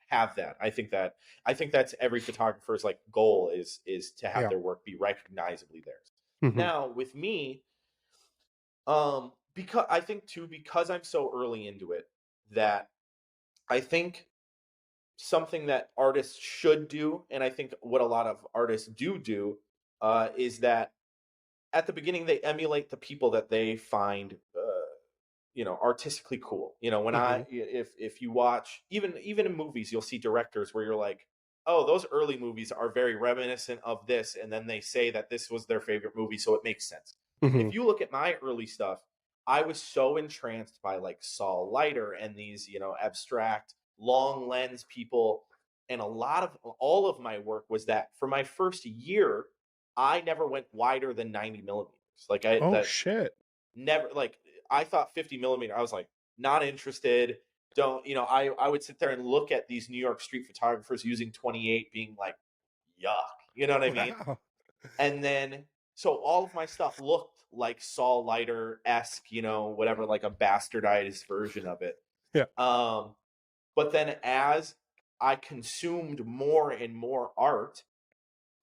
have that. I think that's every photographer's like goal is to have Yeah. their work be recognizably theirs. Hmm. Now with me, because I think too, because I'm so early into it, that I think something that artists should do, and I think what a lot of artists do, is that at the beginning they emulate the people that they find, artistically cool. When Hmm. if you watch even in movies, you'll see directors where you're like, oh, those early movies are very reminiscent of this, and then they say that this was their favorite movie, so it makes sense. Hmm. If you look at my early stuff, I was so entranced by like Saul Leiter and these, abstract long lens people, and a lot of all of my work was that for my first year, I never went wider than 90 millimeters. Like I Oh that shit. never like I thought 50 millimeter. I was like, not interested. Don't I would sit there and look at these New York street photographers using 28, being like, yuck. You know what I mean? Wow. And then so all of my stuff looked like Saul Leiter esque, whatever, like a bastardized version of it. Yeah. Um, but then as I consumed more and more art,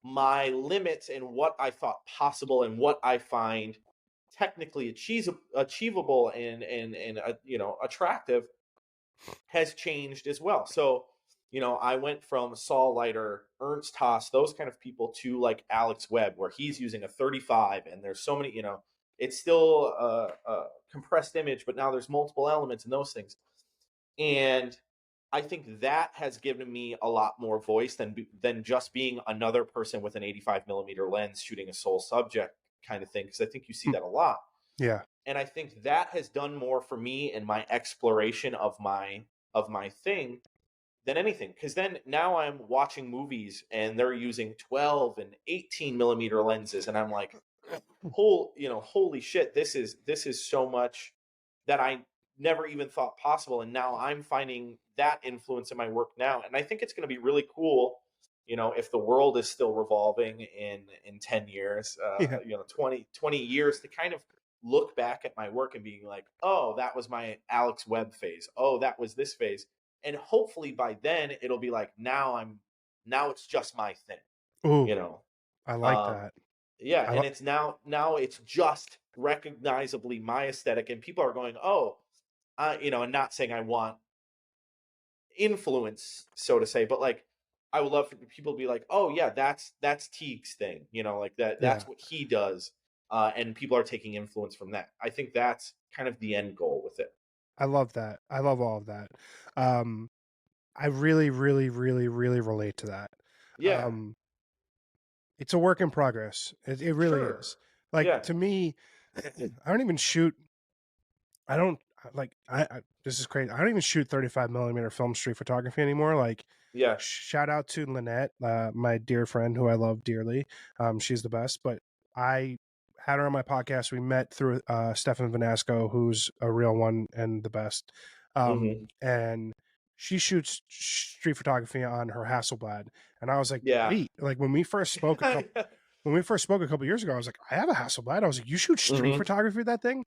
my limits and what I thought possible and what I find technically achievable and attractive has changed as well. So, I went from Saul Leiter, Ernst Haas, those kind of people to like Alex Webb, where he's using a 35, and there's so many, it's still a compressed image, but now there's multiple elements and those things. And I think that has given me a lot more voice than just being another person with an 85 millimeter lens shooting a sole subject kind of thing. Because I think you see Hmm. that a lot, Yeah. and I think that has done more for me in my exploration of my thing than anything. Because then now I'm watching movies and they're using 12 and 18 millimeter lenses, and I'm like, holy shit, this is so much that I never even thought possible, and now I'm finding that influence in my work now, and I think it's going to be really cool, if the world is still revolving in 10 years, Yeah. 20 years, to kind of look back at my work and being like, oh, that was my Alex Webb phase, oh, that was this phase, and hopefully by then it'll be like, now it's just my thing, Ooh, you know I like um that. yeah, I and li- it's now it's just recognizably my aesthetic, and people are going, oh, and not saying I want influence, so to say, but like, I would love for people to be like, oh yeah, that's Teague's thing, like yeah. that's what he does, and people are taking influence from that. I think that's kind of the end goal with it. I love that. I love all of that. Um, I really, really, really, really relate to that. Yeah, Um, it's a work in progress. It really sure. is. Like Yeah, to me, I don't even shoot. I don't like. This is crazy. I don't even shoot 35 millimeter film street photography anymore. Like, yeah. shout out to Lynette, my dear friend who I love dearly. She's the best. But I had her on my podcast. We met through Stefan Vanasco, who's a real one and the best. Hmm. And she shoots street photography on her Hasselblad, and I was like, Yeah. wait, like when we first spoke a couple years ago, I was like, I have a Hasselblad. I was like, you shoot street Hmm. photography with that thing?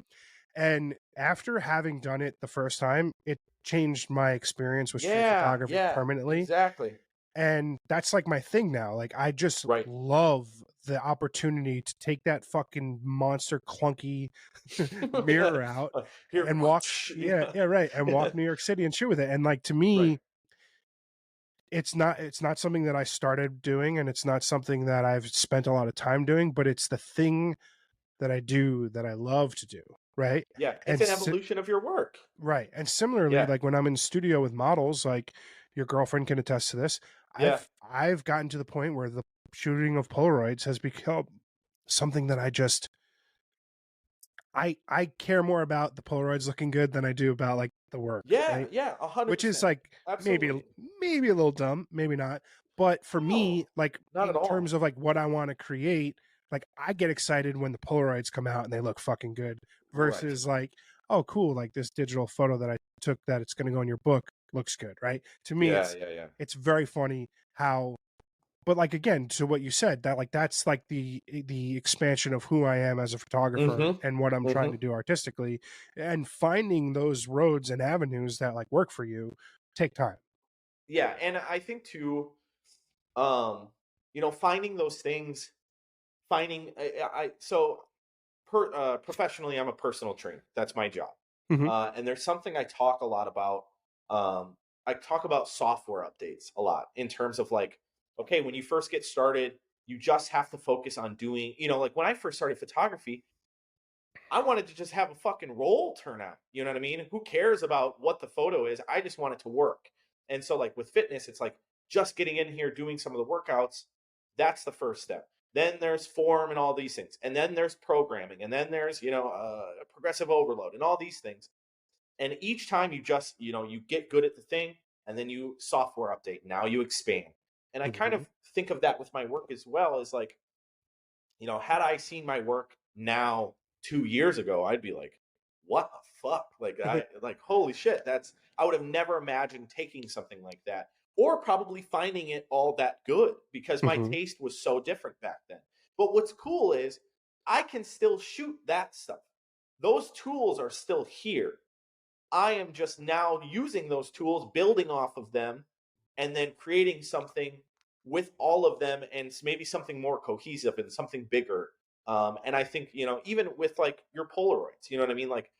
And after having done it the first time, it changed my experience with street Yeah, photography yeah, permanently. exactly. And that's like my thing now. Like I just Right. love the opportunity to take that fucking monster clunky Yeah. mirror out Here. and walk, yeah, yeah, right, and walk New York City and shoot with it. And like to Right. me, it's not something that I started doing, and it's not something that I've spent a lot of time doing, but it's the thing that I do that I love to do, right? Yeah, it's And an evolution of your work. right. And similarly, Yeah, like when I'm in studio with models, like your girlfriend can attest to this, yeah, I've gotten to the point where the shooting of Polaroids has become something that I care more about the Polaroids looking good than I do about like the work, yeah, right? yeah, a hundred Which is percent, like absolutely. maybe a little dumb, maybe not. But for me, No, like not at in terms all. of like what I want to create, like I get excited when the Polaroids come out and they look fucking good Right. versus like, oh cool, like this digital photo that I took that it's going to go in your book looks good, right? To me Yeah, yeah, yeah. it's very funny how, but like again to what you said, that like that's like the expansion of who I am as a photographer Mm-hmm. and what I'm trying Mm-hmm. to do artistically, and finding those roads and avenues that like work for you take time. Yeah, and I think too, finding those things, finding so professionally, I'm a personal trainer. That's my job. Hmm. And there's something I talk a lot about. I talk about software updates a lot in terms of like, okay, when you first get started, you just have to focus on doing, like when I first started photography, I wanted to just have a fucking roll turn out. You know what I mean? Who cares about what the photo is? I just want it to work. And so, like with fitness, it's like just getting in here, doing some of the workouts. That's the first step. Then there's form and all these things. And then there's programming. And then there's, progressive overload and all these things. And each time you just, you get good at the thing and then you software update. Now you expand. And I kind Hmm. of think of that with my work as well as like, had I seen my work now 2 years ago, I'd be like, what the fuck? Like holy shit, I would have never imagined taking something like that or probably finding it all that good because my Hmm. taste was so different back then. But what's cool is I can still shoot that stuff. Those tools are still here. I am just now using those tools, building off of them, and then creating something with all of them and maybe something more cohesive and something bigger. And I think, even with like your Polaroids, you know what I mean? Like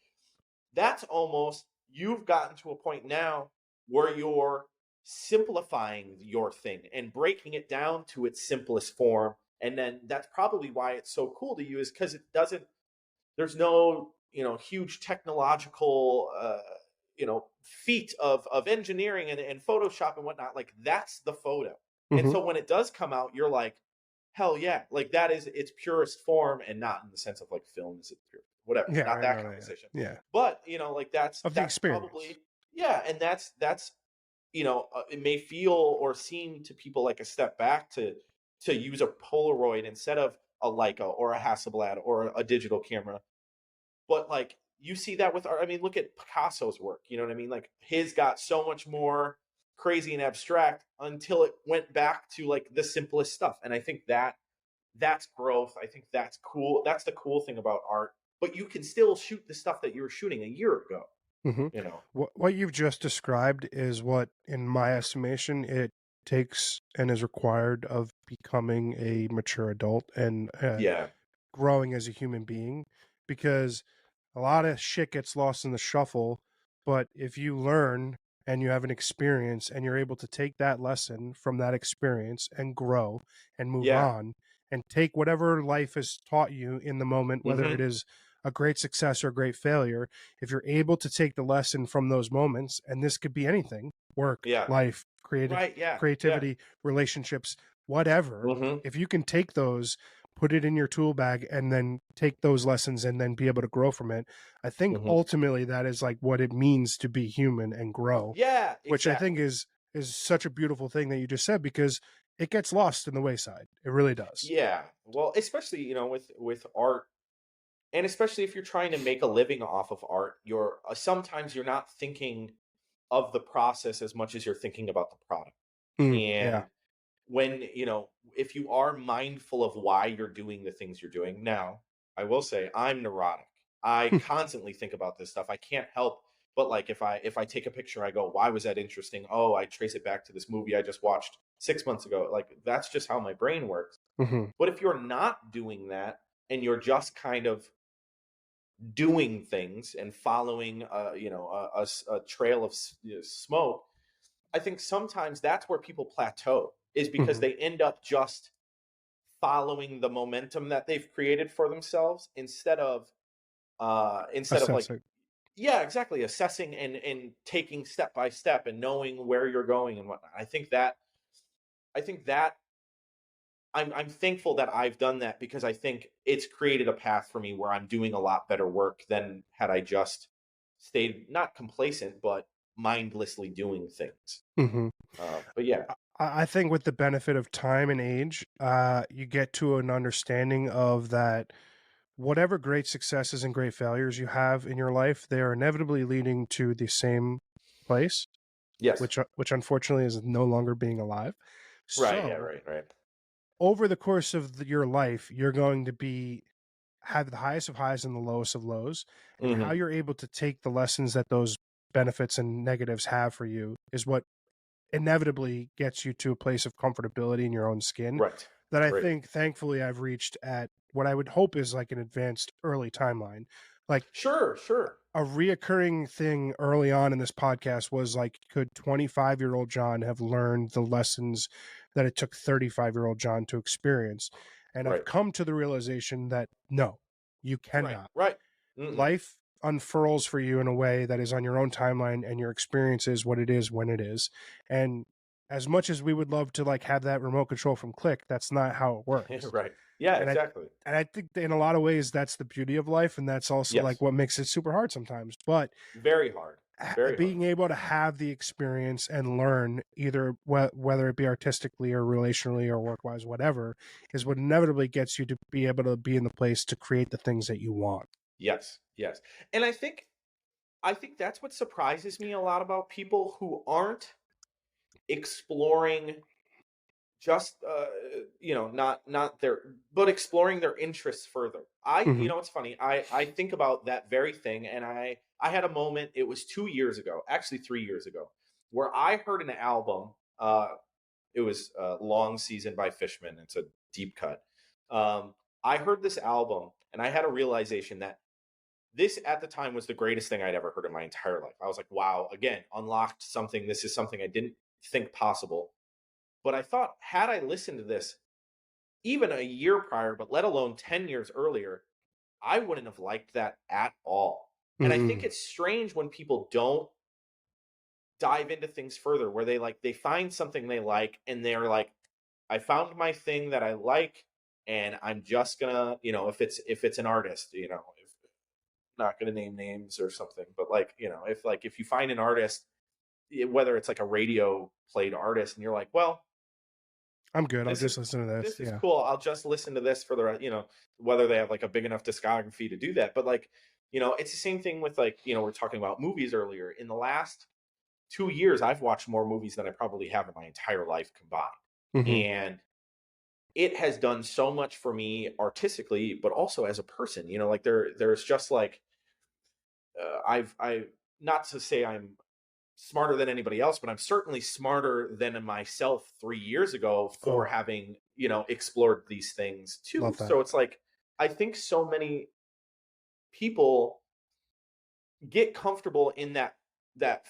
that's almost, you've gotten to a point now where you're simplifying your thing and breaking it down to its simplest form. And then that's probably why it's so cool to you, is because there's no huge technological feat of engineering and Photoshop and whatnot. Like that's the photo. And Hmm. so when it does come out, you're like, hell yeah, like that is its purest form, and not in the sense of like film is its pure, whatever, Yeah, not right. that No, no, yeah, conversation. yeah. But like Of the that's experience. probably, yeah, and that's it may feel or seem to people like a step back to use a Polaroid instead of a Leica or a Hasselblad or a digital camera. But like you see that with art. I mean, look at Picasso's work. You know what I mean? Like his got so much more crazy and abstract until it went back to like the simplest stuff. And I think that's growth. I think that's cool. That's the cool thing about art. But you can still shoot the stuff that you were shooting a year ago. Hmm. You know? What you've just described is what, in my estimation, it takes and is required of becoming a mature adult and Yeah. growing as a human being, because a lot of shit gets lost in the shuffle. But if you learn and you have an experience and you're able to take that lesson from that experience and grow and move Yeah. on and take whatever life has taught you in the moment, whether it Mm-hmm. is a great success or a great failure, if you're able to take the lesson from those moments, and this could be anything, work, Yeah. life, Right. Yeah. Yeah. creativity, relationships, whatever, Mm-hmm. if you can take those, put it in your tool bag, and then take those lessons and then be able to grow from it, I think Mm-hmm. ultimately that is like what it means to be human and grow, Yeah. which I think Exactly. is such a beautiful thing that you just said, because it gets lost in the wayside. It really does. Yeah. Well, especially with art, and especially if you're trying to make a living off of art, you're sometimes you're not thinking of the process as much as you're thinking about the product. Yeah. And when, if you are mindful of why you're doing the things you're doing. Now, I will say I'm neurotic. I constantly think about this stuff. I can't help but like if I take a picture, I go, why was that interesting? Oh, I trace it back to this movie I just watched 6 months ago. Like that's just how my brain works. Hmm. But if you're not doing that and you're just kind of doing things and following a trail of smoke, I think sometimes that's where people plateau, is because Hmm. they end up just following the momentum that they've created for themselves instead of like, Assessing. yeah, exactly, assessing and taking step by step and knowing where you're going and whatnot. I think that I'm thankful that I've done that, because I think it's created a path for me where I'm doing a lot better work than had I just stayed not complacent but mindlessly doing things. Hmm. But yeah. I think with the benefit of time and age, you get to an understanding of that whatever great successes and great failures you have in your life, they are inevitably leading to the same place, Yes. which unfortunately is no longer being alive. Right. Yeah. So Right. Right. over the course of your life, you're going to be have the highest of highs and the lowest of lows, and how Hmm. you're able to take the lessons that those benefits and negatives have for you is what inevitably gets you to a place of comfortability in your own skin Right. that I Right. think thankfully I've reached at what I would hope is like an advanced early timeline. Like Sure. Sure. a reoccurring thing early on in this podcast was like, could 25-year-old John have learned the lessons that it took 35-year-old John to experience? And I've Right. come to the realization that no, you Right. cannot. Right. Mm-mm. Life unfurls for you in a way that is on your own timeline, and your experience is what it is when it is. And as much as we would love to like have that remote control from click, that's not how it works. Right. Yeah. and i Exactly. and I think that in a lot of ways that's the beauty of life, and that's also like Yes. what makes it super hard sometimes. But Very hard. Very hard. being able to have the experience and learn, either whether it be artistically or relationally or work wise, whatever, is what inevitably gets you to be able to be in the place to create the things that you want. Yes. Yes. And I think that's what surprises me a lot about people who aren't exploring just not their, but exploring their interests further. Hmm. It's funny, I think about that very thing, and I had a moment, it was 2 years ago, actually 3 years ago, where I heard an album. It was Long Season by Fishman. It's a deep cut. I heard this album and I had a realization that this at the time was the greatest thing I'd ever heard in my entire life. I was like, wow, again, unlocked something. This is something I didn't think possible. But I thought, had I listened to this even a year prior, but let alone 10 years earlier, I wouldn't have liked that at all. And I think Hmm. it's strange when people don't dive into things further, where they find something they like and they're like, I found my thing that I like, and I'm just gonna, if it's an artist, if not gonna name names or something, but like, if you find an artist, whether it's like a radio played artist, and you're like, well, I'm good. I'll this is just listen to this. this is Yeah. cool. I'll just listen to this for the whether they have like a big enough discography to do that. But like, it's the same thing with like, we're talking about movies earlier. In the last 2 years, I've watched more movies than I probably have in my entire life combined. Hmm. And it has done so much for me artistically, but also as a person. Like there's just like I not to say I'm smarter than anybody else, but I'm certainly smarter than myself 3 years ago for Oh, having explored these things too. love that. So it's like I think so many people get comfortable in that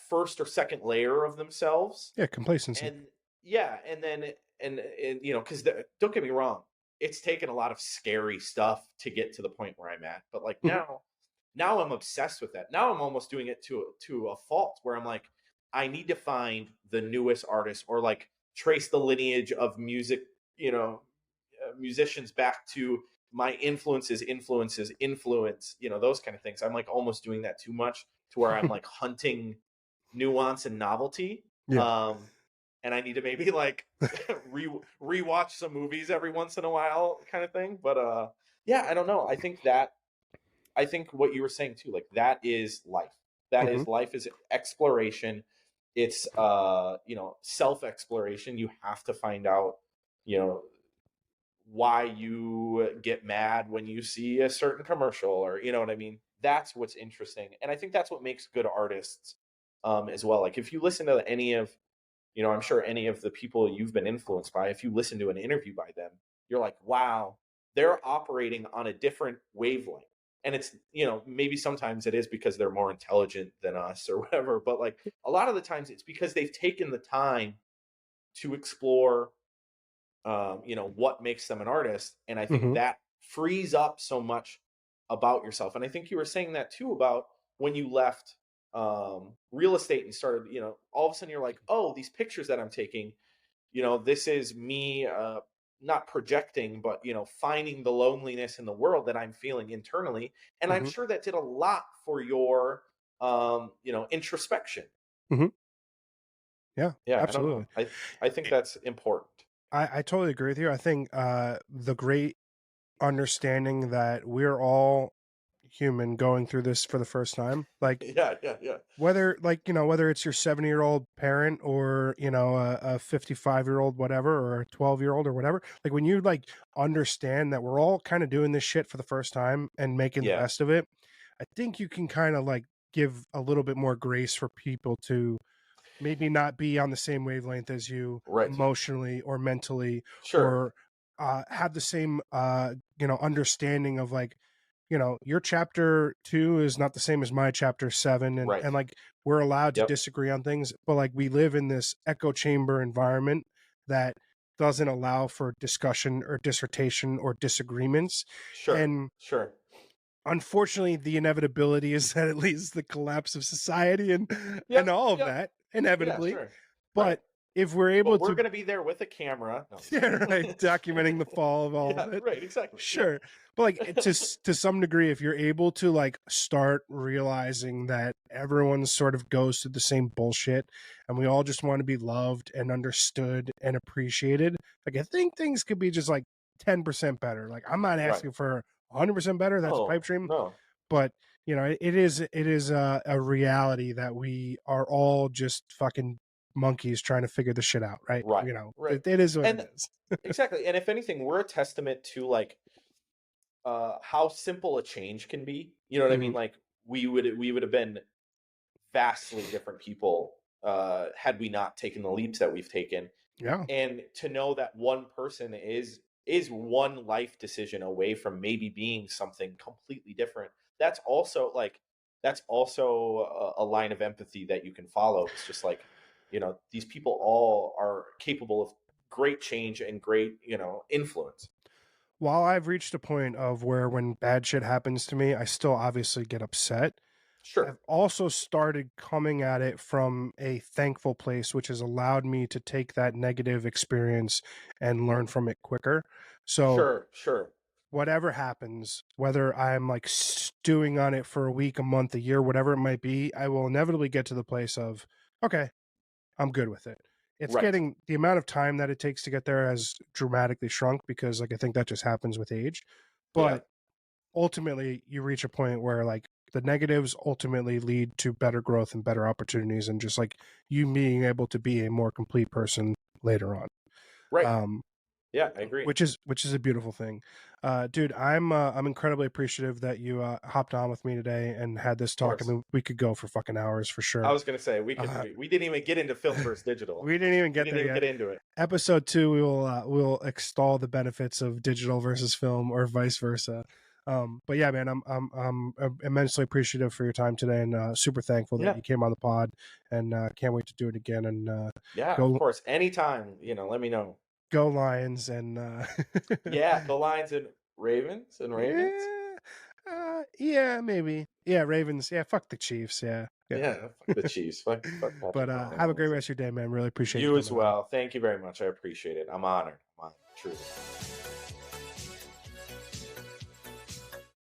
first or second layer of themselves. Yeah, complacency. And yeah, and then and because don't get me wrong, it's taken a lot of scary stuff to get to the point where I'm at. But like Hmm. now I'm obsessed with that. Now I'm almost doing it to a fault where I'm like, I need to find the newest artist or like trace the lineage of music, musicians back to my influence, those kind of things. I'm like almost doing that too much to where I'm like hunting nuance and novelty. Yeah. Um, and I need to maybe like rewatch some movies every once in a while, kind of thing. But yeah, I don't know. I think what you were saying too, like that is life. That Hmm. is life is exploration. It's self exploration. You have to find out, you know, why you get mad when you see a certain commercial, or you know what I mean. That's what's interesting, and I think that's what makes good artists as well. Like if you listen to any of, I'm sure any of the people you've been influenced by, if you listen to an interview by them, you're like, wow, they're operating on a different wavelength. And it's, maybe sometimes it is because they're more intelligent than us or whatever, but like a lot of the times it's because they've taken the time to explore what makes them an artist. And I think Hmm. that frees up so much about yourself. And I think you were saying that too about when you left real estate and started, all of a sudden you're like, oh, these pictures that I'm taking, this is me not projecting, but finding the loneliness in the world that I'm feeling internally. And I'm Hmm. sure that did a lot for your introspection. Hmm. Yeah, Yeah, I don't absolutely. know. I think that's important. I totally agree with you. I think the great understanding that we're all human going through this for the first time, like Yeah, yeah, yeah. whether whether it's your 70-year-old parent or a 55-year-old whatever, or a 12-year-old or whatever, like when you like understand that we're all kind of doing this shit for the first time and making the Yeah. best of it, I think you can kind of like give a little bit more grace for people to maybe not be on the same wavelength as you Right. emotionally or mentally, Sure. or have the same understanding of like, your chapter 2 is not the same as my chapter 7, and Right. like we're allowed to Yep. disagree on things, but like we live in this echo chamber environment that doesn't allow for discussion or dissertation or disagreements. Sure. And Sure. unfortunately, the inevitability is that it leads to the collapse of society and Yep. all of Yep. that Yeah, inevitably. sure. Right. But if we're But able we're to, gonna be there with a camera. No, I'm just yeah, right, kidding. documenting the fall of all Yeah, of it, right, exactly. Yeah. sure. But like to some degree, if you're able to like start realizing that everyone sort of goes through the same bullshit, and we all just want to be loved and understood and appreciated, like I think things could be just like 10% better. Like I'm not Right. asking for 100% better. That's a pipe No, dream, no. but it is a reality that we are all just fucking monkeys trying to figure the shit out, right? Right. Right. It is what it And is. exactly. And if anything, we're a testament to like how simple a change can be. You know what I Hmm. mean? Like we would have been vastly different people had we not taken the leaps that we've taken. Yeah. And to know that one person is one life decision away from maybe being something completely different, that's also a line of empathy that you can follow. It's just like, these people all are capable of great change and great, influence. While I've reached a point of where when bad shit happens to me, I still obviously get upset. Sure. I've also started coming at it from a thankful place, which has allowed me to take that negative experience and learn from it quicker. So Sure. Sure. whatever happens, whether I'm like stewing on it for a week, a month, a year, whatever it might be, I will inevitably get to the place of, okay, I'm good with it. it's Right. getting, the amount of time that it takes to get there has dramatically shrunk, because like I think that just happens with age. Yeah. But ultimately you reach a point where like the negatives ultimately lead to better growth and better opportunities, and just like you being able to be a more complete person later on. Right. um Yeah, I agree. which is a beautiful thing. Dude, I'm incredibly appreciative that you hopped on with me today and had this Of talk. I course. mean, we could go for fucking hours for I sure. was gonna say uh, we didn't even get into film versus digital. we didn't even We get didn't there even yet. get into it. Episode 2, we will extol the benefits of digital versus film, or vice versa. But yeah, man, I'm immensely appreciative for your time today, and super thankful that Yeah. you came on the pod, and can't wait to do it again. And Yeah, of go course. Anytime, let me know. go Lions, and Yeah, go Lions and Ravens and Ravens. yeah, yeah, maybe, yeah, Ravens, yeah, fuck the Chiefs, yeah, yeah. Yeah, fuck the Chiefs. Fuck But Patrick have a great Mahomes. rest of your day, man. Really appreciate you You as coming on. well. Thank you very much. I appreciate it. I'm honored. I'm honored, truly.